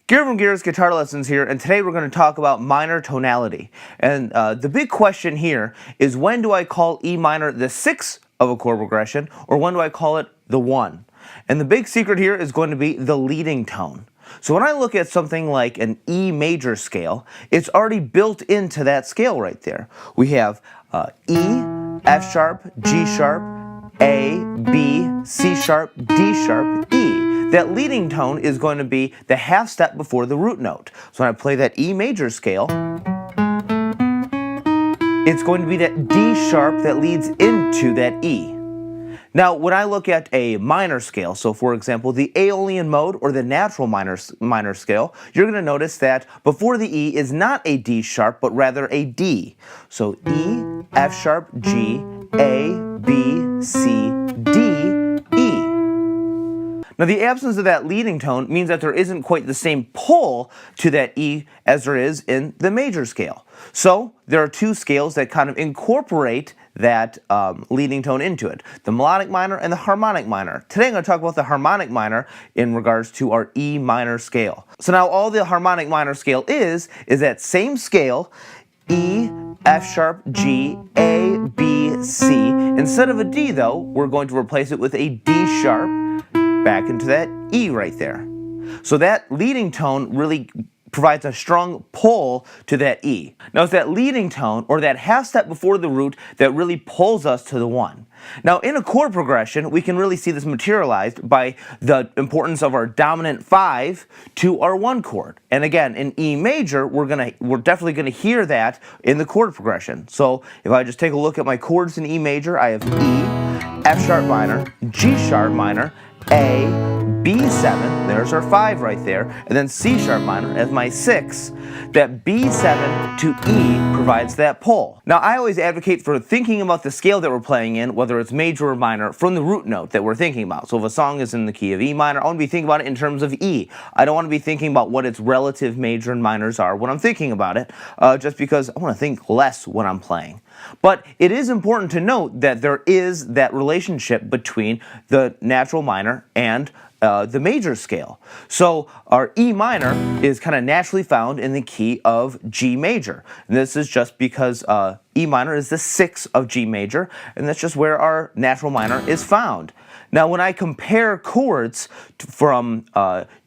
Garret from Garret's Guitar Lessons here, and today we're going to talk about minor tonality. And the big question here is, when do I call E minor the 6th of a chord progression, or when do I call it the 1? And the big secret here is going to be the leading tone. So when I look at something like an E major scale, it's already built into that scale right there. We have E, F sharp, G sharp, A, B, C sharp, D sharp, E. That leading tone is going to be the half step before the root note. So when I play that E major scale, it's going to be that D sharp that leads into that E. Now, when I look at a minor scale, so for example, the Aeolian mode or the natural minor scale, you're going to notice that before the E is not a D sharp, but rather a D. So E, F sharp, G, A, B, C, D, E. Now, the absence of that leading tone means that there isn't quite the same pull to that E as there is in the major scale. So there are two scales that kind of incorporate that leading tone into it, the melodic minor and the harmonic minor. Today I'm going to talk about the harmonic minor in regards to our E minor scale. So now all the harmonic minor scale is that same scale, E, F sharp, G, A, B, C. Instead of a D though, we're going to replace it with a D sharp back into that E right there. So that leading tone really provides a strong pull to that E. Now it's that leading tone, or that half step before the root, that really pulls us to the 1. Now in a chord progression, we can really see this materialized by the importance of our dominant 5 to our 1 chord. And again, in E major, we're definitely gonna hear that in the chord progression. So if I just take a look at my chords in E major, I have E, F sharp minor, G sharp minor, A, B7, there's our 5 right there, and then C sharp minor as my 6. That B7 to E provides that pull. Now I always advocate for thinking about the scale that we're playing in, whether it's major or minor, from the root note that we're thinking about. So if a song is in the key of E minor, I want to be thinking about it in terms of E. I don't want to be thinking about what its relative major and minors are when I'm thinking about it, just because I want to think less when I'm playing. But it is important to note that there is that relationship between the natural minor and the major scale. So our E minor is kind of naturally found in the key of G major. And this is just because E minor is the 6th of G major, and that's just where our natural minor is found. Now when I compare chords from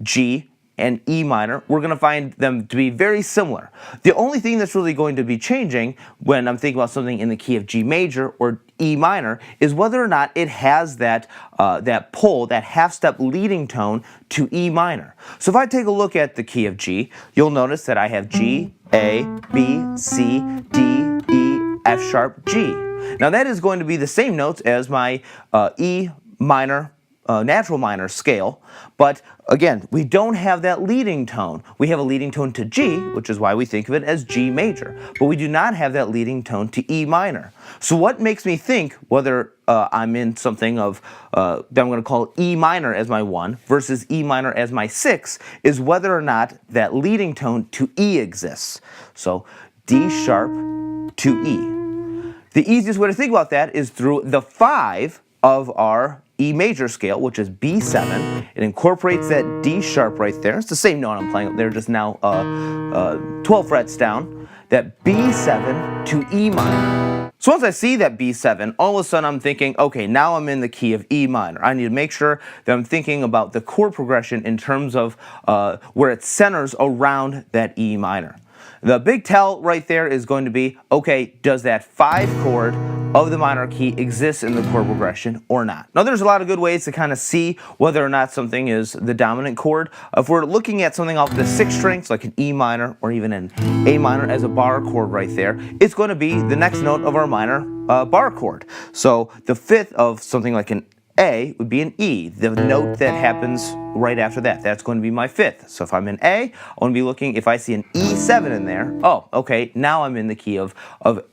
G and E minor, we're going to find them to be very similar. The only thing that's really going to be changing when I'm thinking about something in the key of G major or E minor is whether or not it has that pull, that half-step leading tone to E minor. So if I take a look at the key of G, you'll notice that I have G, A, B, C, D, E, F sharp, G. Now that is going to be the same notes as my E minor natural minor scale, but again, we don't have that leading tone. We have a leading tone to G, which is why we think of it as G major, but we do not have that leading tone to E minor. So what makes me think whether I'm in something of that I'm going to call E minor as my 1 versus E minor as my 6 is whether or not that leading tone to E exists. So D sharp to E. The easiest way to think about that is through the 5 of our E major scale, which is B7. It incorporates that D sharp right there. It's the same note I'm playing up there, just now 12 frets down. That B7 to E minor. So once I see that B7, all of a sudden I'm thinking, okay, now I'm in the key of E minor. I need to make sure that I'm thinking about the chord progression in terms of where it centers around that E minor. The big tell right there is going to be, okay, does that 5 chord of the minor key exist in the chord progression or not? Now there's a lot of good ways to kind of see whether or not something is the dominant chord. If we're looking at something off the 6th strings, like an E minor or even an A minor as a bar chord right there, it's going to be the next note of our minor bar chord. So the 5th of something like an A would be an E, the note that happens right after that. That's going to be my 5th. So if I'm in A, I want to be looking, if I see an E7 in there, oh, okay, now I'm in the key of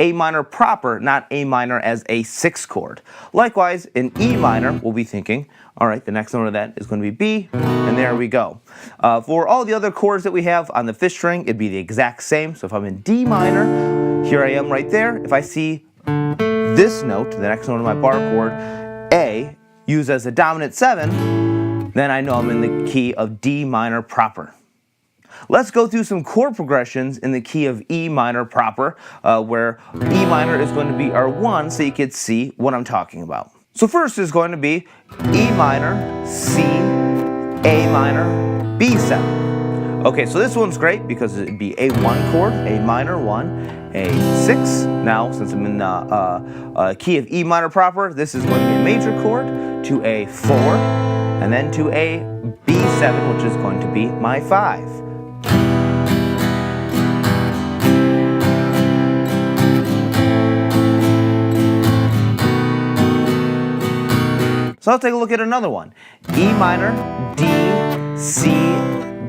A minor proper, not A minor as a 6th chord. Likewise, in E minor, we'll be thinking, all right, the next note of that is going to be B, and there we go. For all the other chords that we have on the 5th string, it'd be the exact same. So if I'm in D minor, here I am right there. If I see this note, the next note of my bar chord, A, used as a dominant 7, then I know I'm in the key of D minor proper. let's go through some chord progressions in the key of E minor proper, where E minor is going to be our 1, so you can see what I'm talking about. So first is going to be E minor, C, A minor, B7. Okay, so this one's great because it'd be a 1 chord, A minor 1, a 6. Now, since I'm in the key of E minor proper, this is going to be a major chord, to a 4, and then to a B7, which is going to be my 5. So let's take a look at another one. E minor, D, C,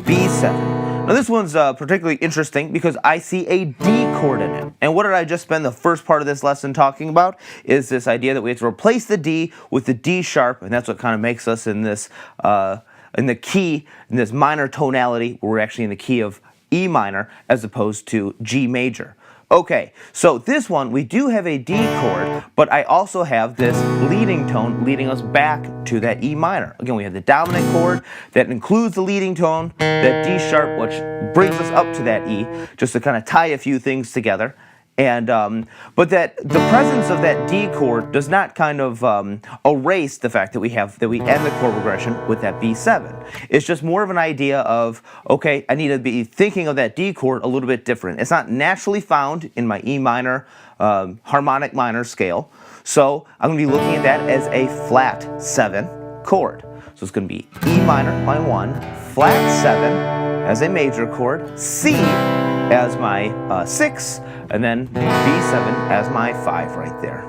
B7. Now this one's particularly interesting because I see a D chord in it. And what did I just spend the first part of this lesson talking about? Is this idea that we have to replace the D with the D sharp, and that's what kind of makes us in this, in the key, in this minor tonality, where we're actually in the key of E minor as opposed to G major. Okay, so this one, we do have a D chord, but I also have this leading tone leading us back to that E minor. Again, we have the dominant chord that includes the leading tone, that D sharp, which brings us up to that E, just to kind of tie a few things together. And but that the presence of that D chord does not kind of erase the fact that we end the chord progression with that B7. It's just more of an idea of, okay, I need to be thinking of that D chord a little bit different. It's not naturally found in my E minor harmonic minor scale, so I'm going to be looking at that as a flat 7 chord. So it's going to be E minor, my 1, flat 7 as a major chord, C as my 6, and then B7 as my 5 right there.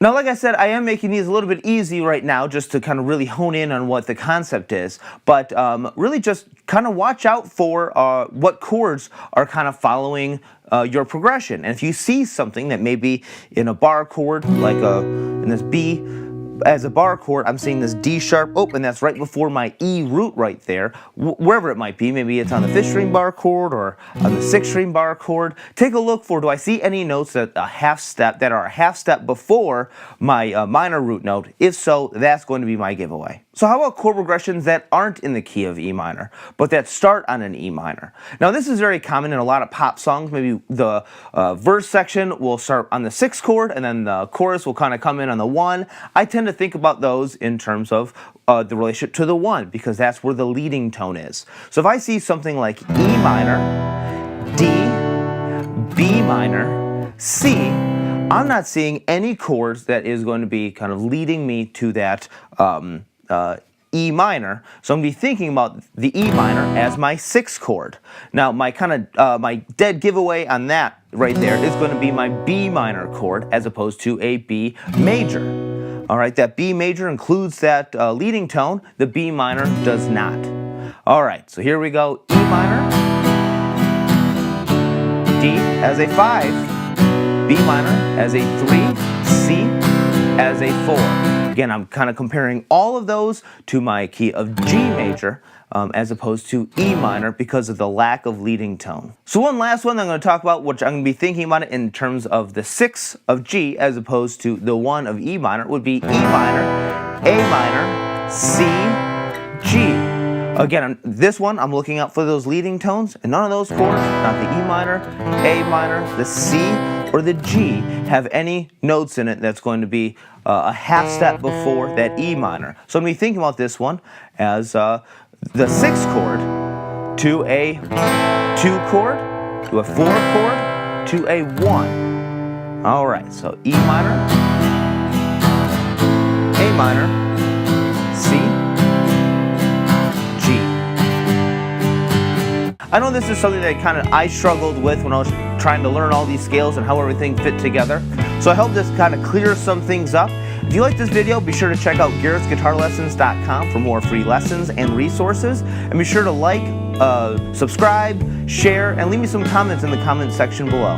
Now, like I said, I am making these a little bit easy right now just to kind of really hone in on what the concept is, but really just kind of watch out for what chords are kind of following your progression. And if you see something that may be in a bar chord, like in this B, as a bar chord, I'm seeing this D sharp, and that's right before my E root right there, wherever it might be. Maybe it's on the 5th string bar chord or on the 6th string bar chord. Take a look for, do I see any notes that are a half step before my minor root note? If so, that's going to be my giveaway. So how about chord progressions that aren't in the key of E minor, but that start on an E minor? Now this is very common in a lot of pop songs. Maybe the verse section will start on the 6th chord, and then the chorus will kind of come in on the 1. I tend to think about those in terms of the relationship to the 1, because that's where the leading tone is. So if I see something like E minor, D, B minor, C, I'm not seeing any chords that is going to be kind of leading me to that E minor, so I'm going to be thinking about the E minor as my 6th chord. Now my my dead giveaway on that right there is going to be my B minor chord as opposed to a B major. Alright, that B major includes that leading tone, the B minor does not. Alright, so here we go, E minor, D as a 5, B minor as a 3, C as a 4. Again, I'm kind of comparing all of those to my key of G major as opposed to E minor because of the lack of leading tone. So one last one I'm going to talk about, which I'm going to be thinking about it in terms of the 6 of G as opposed to the 1 of E minor, would be E minor, A minor, C, G. Again, this one, I'm looking out for those leading tones, and none of those chords, not the E minor, A minor, the C, or the G, have any notes in it that's going to be a half step before that E minor. So I'm going to be thinking about this one as the 6th chord to a 2 chord, to a 4 chord, to a 1. Alright, so E minor, A minor, C, G. I know this is something that I struggled with when I was trying to learn all these scales and how everything fit together. So I hope this kind of clears some things up. If you like this video, be sure to check out GarrettsGuitarLessons.com for more free lessons and resources. And be sure to like, subscribe, share, and leave me some comments in the comment section below.